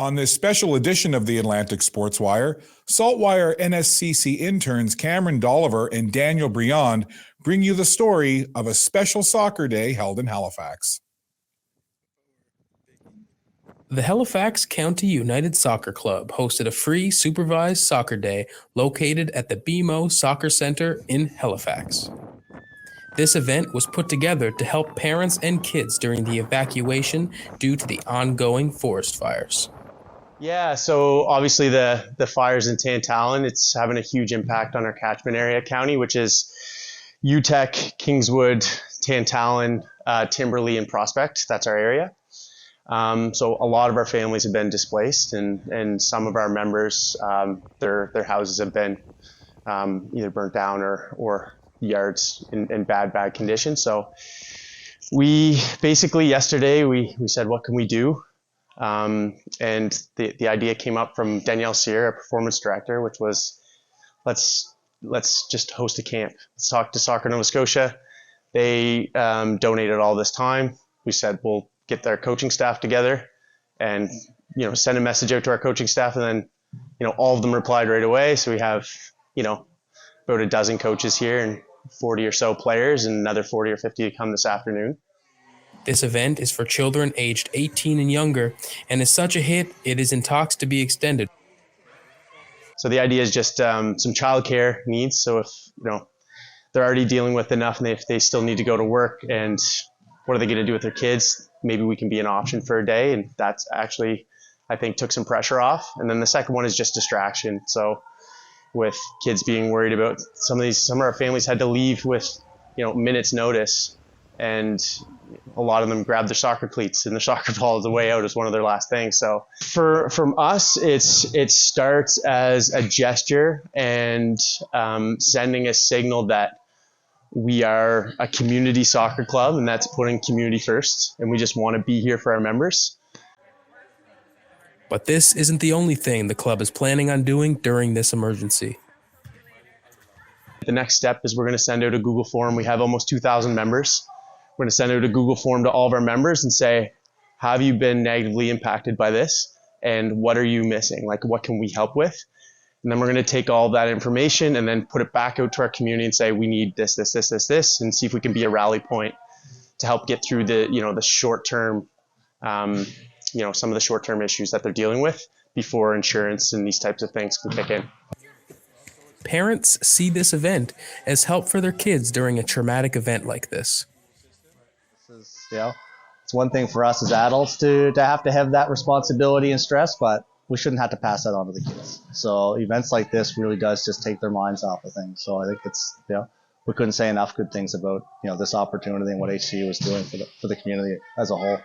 On this special edition of the Atlantic Sports Wire, SaltWire NSCC interns Cameron Dolliver and Daniel Briand bring you the story of a special soccer day held in Halifax. The Halifax Community United Soccer Club hosted a free supervised soccer day located at the BMO Soccer Centre in Halifax. This event was put together to help parents and kids during the evacuation due to the ongoing forest fires. Yeah, so obviously the fires in Tantallon, it's having a huge impact on our catchment area county, which is UTech, Kingswood, Tantallon, Timberley, and Prospect. That's our area. So a lot of our families have been displaced, and some of our members, their houses have been either burnt down or yards in bad condition. So we basically yesterday we said, what can we do? And the idea came up from Danielle Sear, our performance director, which was let's just host a camp. Let's talk to Soccer Nova Scotia. They donated all this time. We said we'll get their coaching staff together and send a message out to our coaching staff, and then all of them replied right away. So we have about a dozen coaches here and 40 or so players, and another 40 or 50 to come this afternoon. This event is for children aged 18 and younger, and is such a hit, it is in talks to be extended. So the idea is just some childcare needs. So if they're already dealing with enough, and if they still need to go to work, and what are they going to do with their kids? Maybe we can be an option for a day, and that's actually, I think, took some pressure off. And then the second one is just distraction. So with kids being worried about some of our families had to leave with minutes notice, and a lot of them grabbed their soccer cleats and the soccer ball on the way out as one of their last things. So from us, it starts as a gesture and sending a signal that we are a community soccer club, and that's putting community first, and we just want to be here for our members. But this isn't the only thing the club is planning on doing during this emergency. The next step is we're going to send out a Google form. We have almost 2,000 members. We're going to send out a Google form to all of our members and say, have you been negatively impacted by this? And what are you missing? Like, what can we help with? And then we're going to take all of that information and then put it back out to our community and say, we need this, and see if we can be a rally point to help get through the short-term, some of the short-term issues that they're dealing with before insurance and these types of things can kick in. Parents see this event as help for their kids during a traumatic event like this. It's one thing for us as adults to have that responsibility and stress, but we shouldn't have to pass that on to the kids. So events like this really does just take their minds off of things. So I think it's, we couldn't say enough good things about, this opportunity and what HCU is doing for the community as a whole.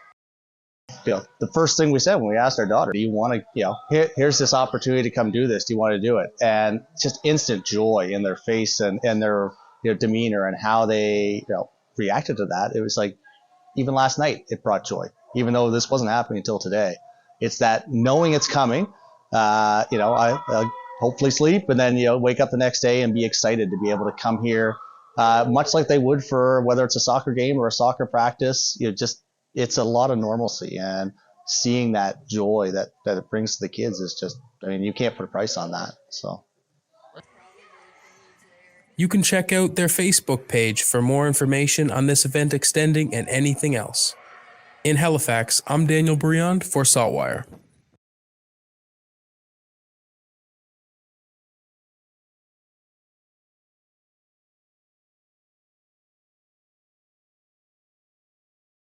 The first thing we said when we asked our daughter, do you want to, here's this opportunity to come do this. Do you want to do it? And just instant joy in their face and their demeanor and how they reacted to that. It was like, even last night, it brought joy, even though this wasn't happening until today. It's that knowing it's coming, I hopefully sleep and then, wake up the next day and be excited to be able to come here, much like they would for whether it's a soccer game or a soccer practice. It's a lot of normalcy, and seeing that joy that it brings to the kids is just, you can't put a price on that. So you can check out their Facebook page for more information on this event extending and anything else. In Halifax, I'm Daniel Briand for SaltWire.